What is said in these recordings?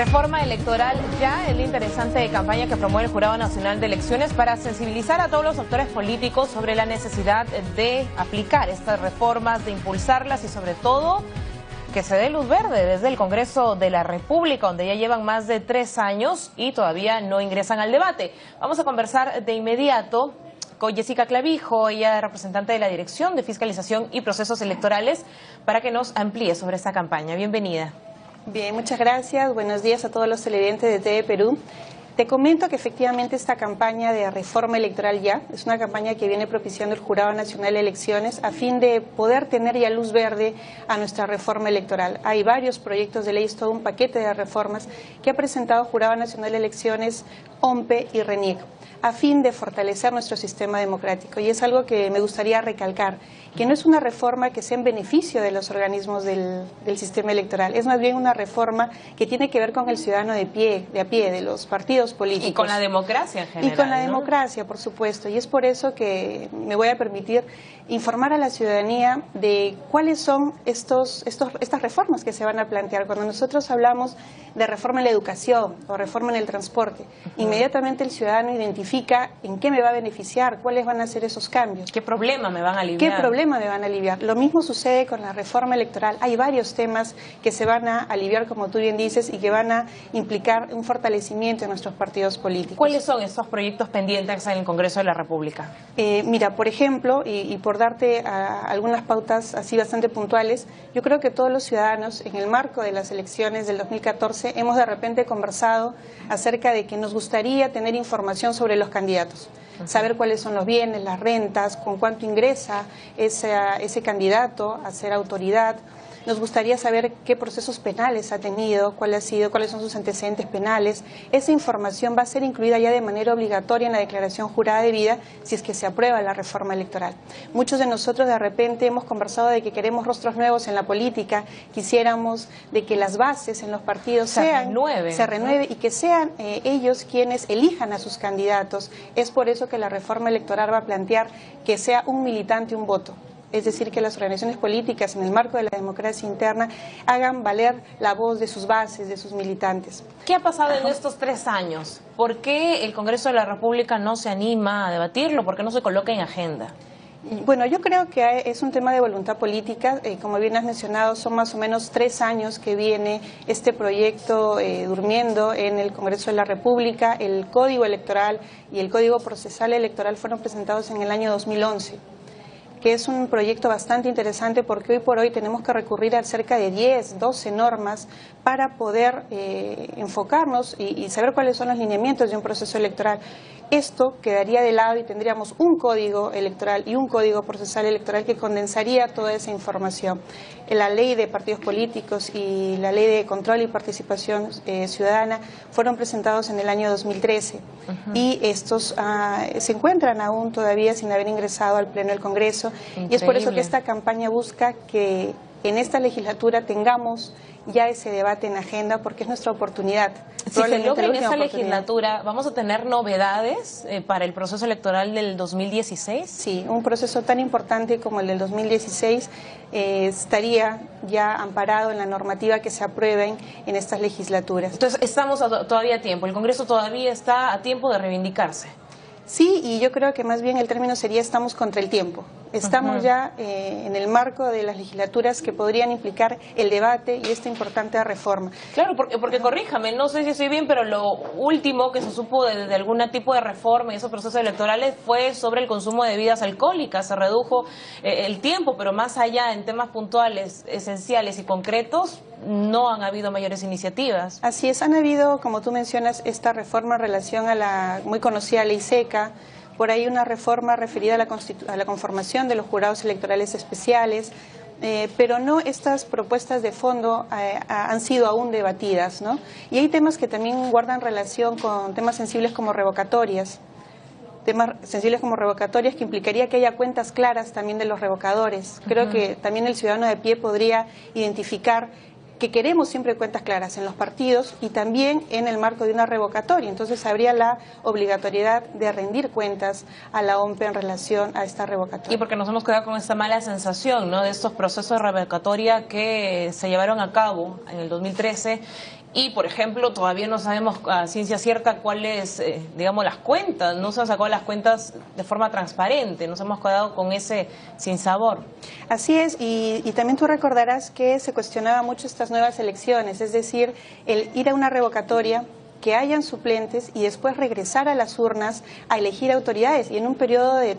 Reforma electoral ya es la interesante campaña que promueve el Jurado Nacional de Elecciones para sensibilizar a todos los actores políticos sobre la necesidad de aplicar estas reformas, de impulsarlas y sobre todo que se dé luz verde desde el Congreso de la República, donde ya llevan más de 3 años y todavía no ingresan al debate. Vamos a conversar de inmediato con Jessica Clavijo, ella es representante de la Dirección de Fiscalización y Procesos Electorales, para que nos amplíe sobre esta campaña. Bienvenida. Bien, muchas gracias. Buenos días a todos los televidentes de TV Perú. Te comento que efectivamente esta campaña de reforma electoral ya es una campaña que viene propiciando el Jurado Nacional de Elecciones a fin de poder tener ya luz verde a nuestra reforma electoral. Hay varios proyectos de ley, es todo un paquete de reformas que ha presentado el Jurado Nacional de Elecciones, OMPE y RENIEC, a fin de fortalecer nuestro sistema democrático. Y es algo que me gustaría recalcar, que no es una reforma que sea en beneficio de los organismos del sistema electoral, es más bien una reforma que tiene que ver con el ciudadano de a pie, de los partidos políticos. Y con la democracia en general. Y con la ¿no? democracia, por supuesto. Y es por eso que me voy a permitir informar a la ciudadanía de cuáles son estas reformas que se van a plantear. Cuando nosotros hablamos de reforma en la educación o reforma en el transporte, inmediatamente el ciudadano identifica en qué me va a beneficiar, cuáles van a ser esos cambios. ¿Qué problema me van a aliviar? ¿Qué problema me van a aliviar? Lo mismo sucede con la reforma electoral. Hay varios temas que se van a aliviar, como tú bien dices, y que van a implicar un fortalecimiento de nuestros partidos políticos. ¿Cuáles son estos proyectos pendientes en el Congreso de la República? Mira, por ejemplo, y por darte algunas pautas así bastante puntuales, yo creo que todos los ciudadanos, en el marco de las elecciones del 2014, hemos de repente conversado acerca de que nos gustaría tener información sobre los candidatos, saber cuáles son los bienes, las rentas, con cuánto ingresa ese candidato a ser autoridad. Nos gustaría saber qué procesos penales ha tenido, cuáles son sus antecedentes penales. Esa información va a ser incluida ya de manera obligatoria en la declaración jurada de vida si es que se aprueba la reforma electoral. Muchos de nosotros de repente hemos conversado de que queremos rostros nuevos en la política, quisiéramos de que las bases en los partidos se renueven y que sean ellos quienes elijan a sus candidatos. Es por eso que la reforma electoral va a plantear que sea un militante un voto. Es decir, que las organizaciones políticas, en el marco de la democracia interna, hagan valer la voz de sus bases, de sus militantes. ¿Qué ha pasado en estos 3 años? ¿Por qué el Congreso de la República no se anima a debatirlo? ¿Por qué no se coloca en agenda? Bueno, yo creo que es un tema de voluntad política. Como bien has mencionado, son más o menos 3 años que viene este proyecto durmiendo en el Congreso de la República. El Código Electoral y el Código Procesal Electoral fueron presentados en el año 2011. Que es un proyecto bastante interesante porque hoy por hoy tenemos que recurrir a cerca de 10, 12 normas para poder enfocarnos y saber cuáles son los lineamientos de un proceso electoral. Esto quedaría de lado y tendríamos un código electoral y un código procesal electoral que condensaría toda esa información. La ley de partidos políticos y la ley de control y participación ciudadana fueron presentados en el año 2013 y estos se encuentran aún todavía sin haber ingresado al Pleno del Congreso. Increíble. Y es por eso que esta campaña busca que en esta legislatura tengamos ya ese debate en agenda, porque es nuestra oportunidad. Si se logra en esta legislatura, ¿vamos a tener novedades para el proceso electoral del 2016? Sí, un proceso tan importante como el del 2016 estaría ya amparado en la normativa que se aprueben en estas legislaturas. Entonces, estamos todavía a tiempo, el Congreso todavía está a tiempo de reivindicarse. Sí, y yo creo que más bien el término sería estamos contra el tiempo. Estamos ya en el marco de las legislaturas que podrían implicar el debate y esta importante reforma. Claro, porque corríjame, no sé si estoy bien, pero lo último que se supo de algún tipo de reforma y esos procesos electorales fue sobre el consumo de bebidas alcohólicas. Se redujo el tiempo, pero más allá en temas puntuales, esenciales y concretos, no han habido mayores iniciativas. Así es, han habido, como tú mencionas, esta reforma en relación a la muy conocida ley seca. Por ahí una reforma referida a la conformación de los jurados electorales especiales, pero no estas propuestas de fondo han sido aún debatidas, ¿no? Y hay temas que también guardan relación con temas sensibles como revocatorias. Temas sensibles como revocatorias que implicaría que haya cuentas claras también de los revocadores. Creo que también el ciudadano de pie podría identificar que queremos siempre cuentas claras en los partidos y también en el marco de una revocatoria. Entonces habría la obligatoriedad de rendir cuentas a la OMPE en relación a esta revocatoria. Y porque nos hemos quedado con esta mala sensación, ¿no?, de estos procesos de revocatoria que se llevaron a cabo en el 2013 Y, por ejemplo, todavía no sabemos a ciencia cierta cuáles, digamos, las cuentas. No se han sacado las cuentas de forma transparente. Nos hemos quedado con ese sinsabor. Así es, y también tú recordarás que se cuestionaba mucho estas nuevas elecciones, es decir, el ir a una revocatoria, que hayan suplentes y después regresar a las urnas a elegir autoridades. Y en un periodo de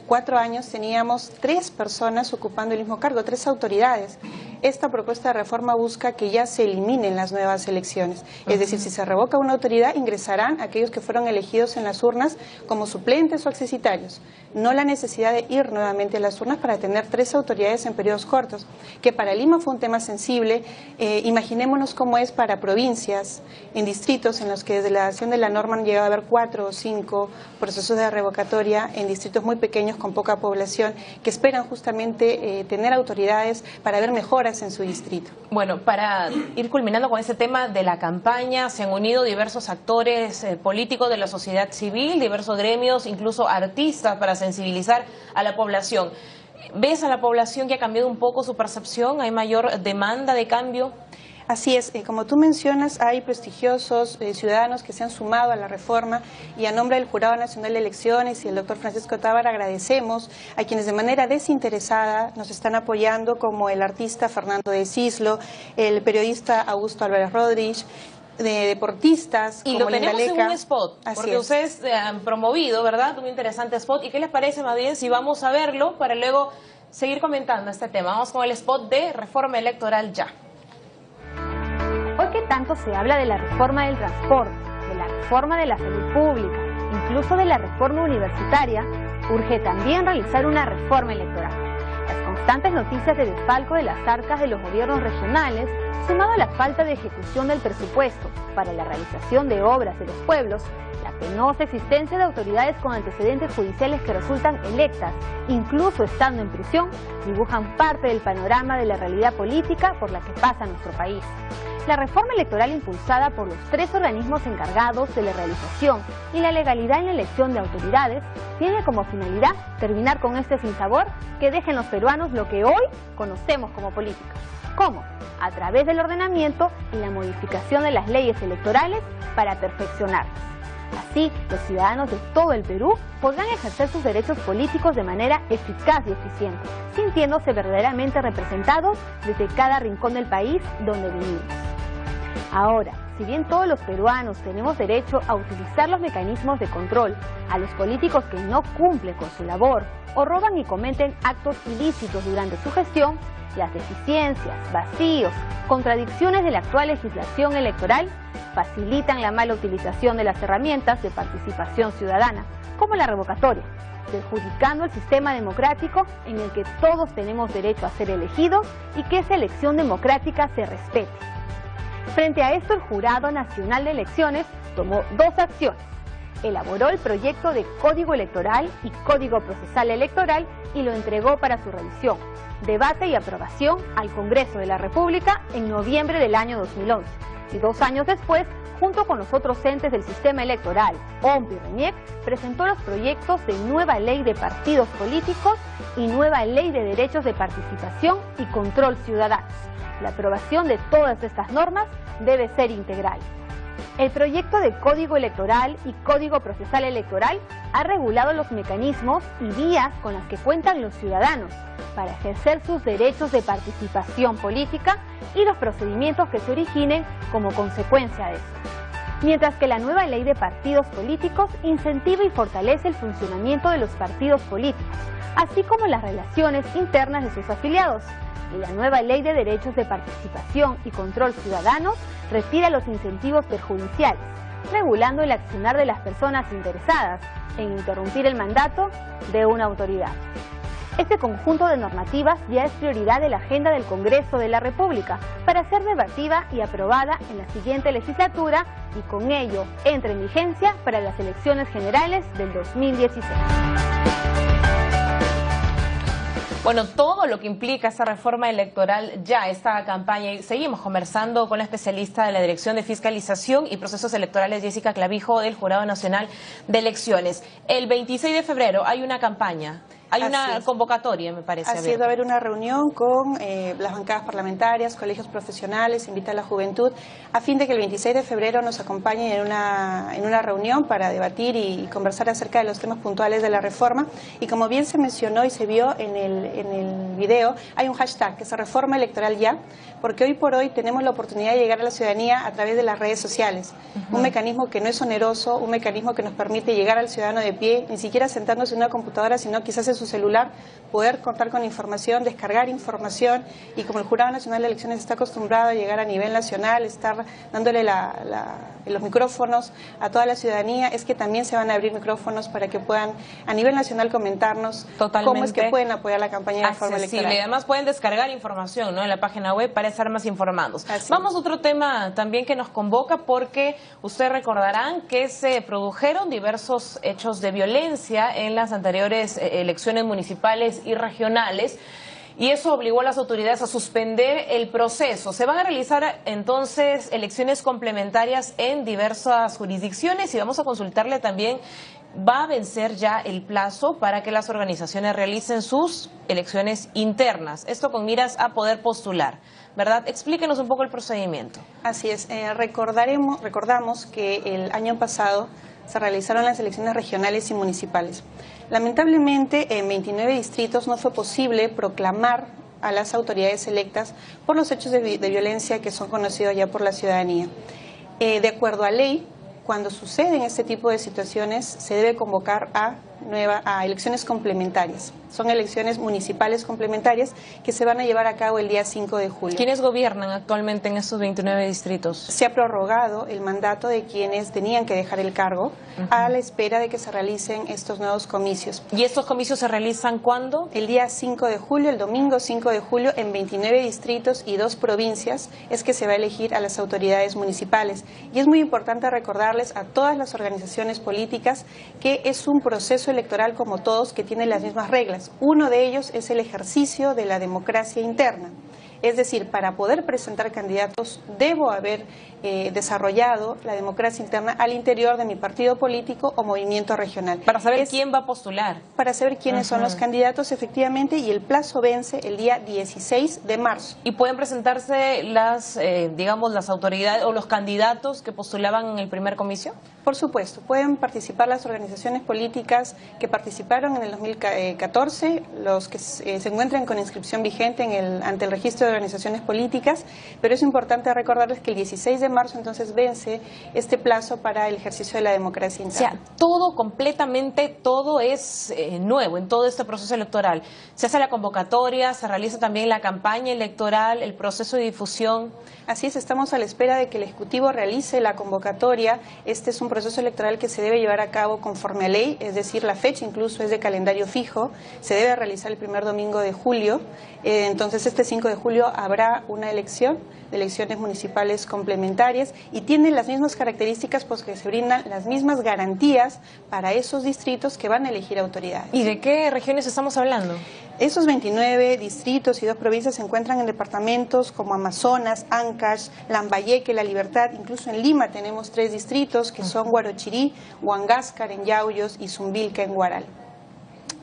4 años teníamos 3 personas ocupando el mismo cargo, 3 autoridades. Esta propuesta de reforma busca que ya se eliminen las nuevas elecciones. Es decir, si se revoca una autoridad, ingresarán aquellos que fueron elegidos en las urnas como suplentes o accesitarios. No la necesidad de ir nuevamente a las urnas para tener 3 autoridades en periodos cortos, que para Lima fue un tema sensible. Imaginémonos cómo es para provincias, en distritos en los que desde la dación de la norma han llegado a haber 4 o 5 procesos de revocatoria en distritos muy pequeños con poca población, que esperan justamente tener autoridades para ver mejoras en su distrito. Bueno, para ir culminando con ese tema de la campaña, se han unido diversos actores políticos de la sociedad civil, diversos gremios, incluso artistas, para sensibilizar a la población. ¿Ves a la población que ha cambiado un poco su percepción? ¿Hay mayor demanda de cambio? Así es, como tú mencionas, hay prestigiosos ciudadanos que se han sumado a la reforma y a nombre del Jurado Nacional de Elecciones y el doctor Francisco Tábara agradecemos a quienes de manera desinteresada nos están apoyando, como el artista Fernando de Cislo, el periodista Augusto Álvarez Rodríguez, de deportistas y como lo tenemos Lindaleca. En un spot, porque ustedes han promovido, ¿verdad?, un interesante spot. ¿Y qué les parece más bien si vamos a verlo para luego seguir comentando este tema? Vamos con el spot de Reforma Electoral Ya. Hoy que tanto se habla de la reforma del transporte, de la reforma de la salud pública, incluso de la reforma universitaria, urge también realizar una reforma electoral. Las constantes noticias de desfalco de las arcas de los gobiernos regionales, sumado a la falta de ejecución del presupuesto para la realización de obras de los pueblos, la penosa existencia de autoridades con antecedentes judiciales que resultan electas, incluso estando en prisión, dibujan parte del panorama de la realidad política por la que pasa nuestro país. La reforma electoral impulsada por los 3 organismos encargados de la realización y la legalidad en la elección de autoridades tiene como finalidad terminar con este sinsabor que dejen los peruanos lo que hoy conocemos como política. ¿Cómo? A través del ordenamiento y la modificación de las leyes electorales para perfeccionarlas. Así, los ciudadanos de todo el Perú podrán ejercer sus derechos políticos de manera eficaz y eficiente, sintiéndose verdaderamente representados desde cada rincón del país donde vivimos. Ahora, si bien todos los peruanos tenemos derecho a utilizar los mecanismos de control a los políticos que no cumplen con su labor o roban y cometen actos ilícitos durante su gestión, las deficiencias, vacíos, contradicciones de la actual legislación electoral facilitan la mala utilización de las herramientas de participación ciudadana, como la revocatoria, perjudicando el sistema democrático en el que todos tenemos derecho a ser elegidos y que esa elección democrática se respete. Frente a esto, el Jurado Nacional de Elecciones tomó 2 acciones. Elaboró el proyecto de Código Electoral y Código Procesal Electoral y lo entregó para su revisión, debate y aprobación al Congreso de la República en noviembre del año 2011. Y 2 años después, junto con los otros entes del sistema electoral, OMP y RENIEC, presentó los proyectos de nueva ley de partidos políticos y nueva ley de derechos de participación y control ciudadanos. La aprobación de todas estas normas debe ser integral. El proyecto de Código Electoral y Código Procesal Electoral ha regulado los mecanismos y vías con las que cuentan los ciudadanos para ejercer sus derechos de participación política y los procedimientos que se originen como consecuencia de esto. Mientras que la nueva ley de partidos políticos incentiva y fortalece el funcionamiento de los partidos políticos, así como las relaciones internas de sus afiliados. Y la nueva ley de derechos de participación y control ciudadanos retira los incentivos perjudiciales, regulando el accionar de las personas interesadas en interrumpir el mandato de una autoridad. Este conjunto de normativas ya es prioridad de la agenda del Congreso de la República para ser debatida y aprobada en la siguiente legislatura y con ello entre en vigencia para las elecciones generales del 2016. Bueno, todo lo que implica esta reforma electoral ya, esta campaña, y seguimos conversando con la especialista de la Dirección de Fiscalización y Procesos Electorales, Jessica Clavijo, del Jurado Nacional de Elecciones. El 26 de febrero hay una campaña Hay una convocatoria, me parece. Así es, va a haber una reunión con las bancadas parlamentarias, colegios profesionales, invita a la juventud, a fin de que el 26 de febrero nos acompañen en una reunión para debatir y conversar acerca de los temas puntuales de la reforma. Y como bien se mencionó y se vio en el video, hay un hashtag que es Reforma Electoral Ya, porque hoy por hoy tenemos la oportunidad de llegar a la ciudadanía a través de las redes sociales. Un mecanismo que no es oneroso, un mecanismo que nos permite llegar al ciudadano de pie, ni siquiera sentándose en una computadora, sino quizás en su celular, poder contar con información, descargar información, y como el Jurado Nacional de Elecciones está acostumbrado a llegar a nivel nacional, estar dándole los micrófonos a toda la ciudadanía, es que también se van a abrir micrófonos para que puedan a nivel nacional comentarnos cómo es que pueden apoyar la campaña de reforma electoral. Y además pueden descargar información, ¿no?, en la página web para estar más informados. Vamos a otro tema también que nos convoca, porque ustedes recordarán que se produjeron diversos hechos de violencia en las anteriores elecciones municipales y regionales, y eso obligó a las autoridades a suspender el proceso. Se van a realizar entonces elecciones complementarias en diversas jurisdicciones, y vamos a consultarle también, va a vencer ya el plazo para que las organizaciones realicen sus elecciones internas, esto con miras a poder postular, ¿verdad? Explíquenos un poco el procedimiento. Así es, recordamos que el año pasado se realizaron las elecciones regionales y municipales. Lamentablemente, en 29 distritos no fue posible proclamar a las autoridades electas por los hechos de violencia que son conocidos ya por la ciudadanía. De acuerdo a ley, cuando suceden este tipo de situaciones, se debe convocar a elecciones complementarias. Son elecciones municipales complementarias que se van a llevar a cabo el día 5 de julio. ¿Quiénes gobiernan actualmente en estos 29 distritos? Se ha prorrogado el mandato de quienes tenían que dejar el cargo a la espera de que se realicen estos nuevos comicios. ¿Y estos comicios se realizan cuándo? El día 5 de julio, el domingo 5 de julio, en 29 distritos y 2 provincias es que se va a elegir a las autoridades municipales. Y es muy importante recordarles a todas las organizaciones políticas que es un proceso electoral como todos, que tiene las mismas reglas. Uno de ellos es el ejercicio de la democracia interna. Es decir, para poder presentar candidatos debo haber desarrollado la democracia interna al interior de mi partido político o movimiento regional. Para saber quién va a postular. Para saber quiénes son los candidatos, efectivamente, y el plazo vence el día 16 de marzo. ¿Y pueden presentarse las autoridades o los candidatos que postulaban en el primer comicio? Por supuesto, pueden participar las organizaciones políticas que participaron en el 2014, los que se encuentran con inscripción vigente ante el registro de organizaciones políticas, pero es importante recordarles que el 16 de marzo entonces vence este plazo para el ejercicio de la democracia interna. O sea, todo, completamente todo es nuevo en todo este proceso electoral. Se hace la convocatoria, se realiza también la campaña electoral, el proceso de difusión. Así es, estamos a la espera de que el Ejecutivo realice la convocatoria. Este es un proceso electoral que se debe llevar a cabo conforme a ley, es decir, la fecha incluso es de calendario fijo, se debe realizar el primer domingo de julio, entonces este 5 de julio habrá una elección de elecciones municipales complementarias y tiene las mismas características porque se brindan las mismas garantías para esos distritos que van a elegir autoridades. ¿Y de qué regiones estamos hablando? Esos 29 distritos y 2 provincias se encuentran en departamentos como Amazonas, Ancash, Lambayeque, La Libertad, incluso en Lima tenemos 3 distritos que son Huarochirí, Huangascar en Yauyos y Zumbilca en Huaral.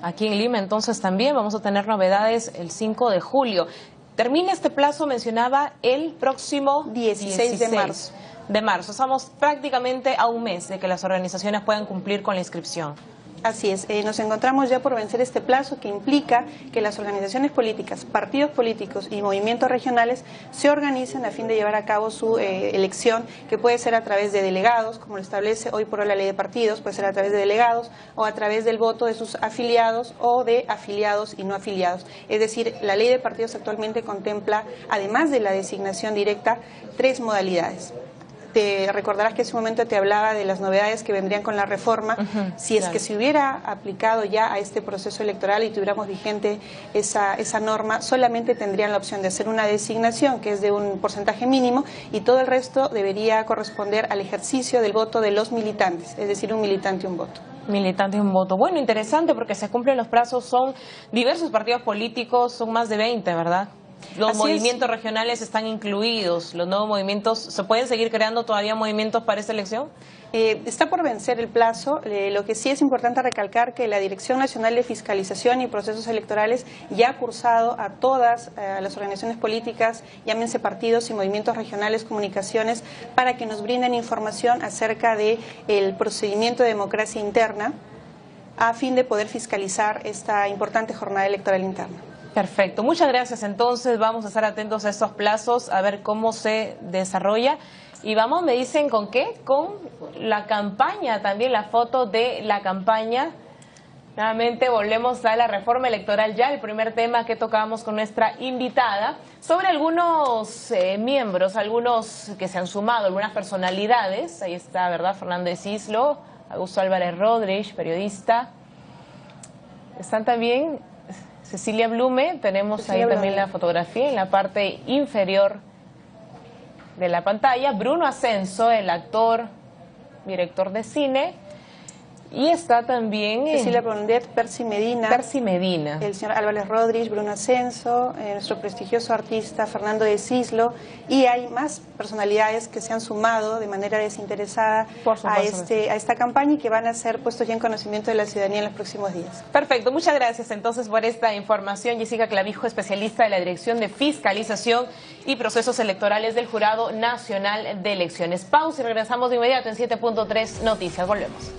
Aquí en Lima entonces también vamos a tener novedades el 5 de julio. Termina este plazo, mencionaba, el próximo 16 de marzo. Estamos prácticamente a un mes de que las organizaciones puedan cumplir con la inscripción. Así es, nos encontramos ya por vencer este plazo que implica que las organizaciones políticas, partidos políticos y movimientos regionales se organicen a fin de llevar a cabo su elección, que puede ser a través de delegados, como lo establece hoy por hoy la ley de partidos, puede ser a través de delegados o a través del voto de sus afiliados o de afiliados y no afiliados. Es decir, la ley de partidos actualmente contempla, además de la designación directa, 3 modalidades. Te recordarás que en ese momento te hablaba de las novedades que vendrían con la reforma. Si es que se hubiera aplicado ya a este proceso electoral y tuviéramos vigente esa norma, solamente tendrían la opción de hacer una designación que es de un porcentaje mínimo y todo el resto debería corresponder al ejercicio del voto de los militantes, es decir, un militante, un voto. Militante y un voto. Bueno, interesante porque se cumplen los plazos, son diversos partidos políticos, son más de 20, ¿verdad? Los Así movimientos regionales están incluidos, los nuevos movimientos, ¿se pueden seguir creando todavía movimientos para esta elección? Está por vencer el plazo. Lo que sí es importante recalcar que la Dirección Nacional de Fiscalización y Procesos Electorales ya ha cursado a todas las organizaciones políticas, llámense partidos y movimientos regionales, comunicaciones, para que nos brinden información acerca del procedimiento de democracia interna a fin de poder fiscalizar esta importante jornada electoral interna. Perfecto, muchas gracias. Entonces vamos a estar atentos a estos plazos, a ver cómo se desarrolla. Y vamos, me dicen, ¿con qué? Con la campaña, también la foto de la campaña. Nuevamente volvemos a la reforma electoral, ya el primer tema que tocábamos con nuestra invitada, sobre algunos miembros, algunos que se han sumado, algunas personalidades. Ahí está, ¿verdad? Fernando de Cislo, Augusto Álvarez Rodríguez, periodista. Están también Cecilia Blume, tenemos Cecilia ahí también la fotografía en la parte inferior de la pantalla. Bruno Ascenso, el actor, director de cine. Y está también Cecilia Blondet, Percy Medina, el señor Álvarez Rodríguez, Bruno Ascenso, nuestro prestigioso artista Fernando de Cislo, y hay más personalidades que se han sumado de manera desinteresada a esta campaña y que van a ser puestos ya en conocimiento de la ciudadanía en los próximos días. Perfecto, muchas gracias entonces por esta información. Jessica Clavijo, especialista de la Dirección de Fiscalización y Procesos Electorales del Jurado Nacional de Elecciones. Pausa y regresamos de inmediato en 7.3 Noticias. Volvemos.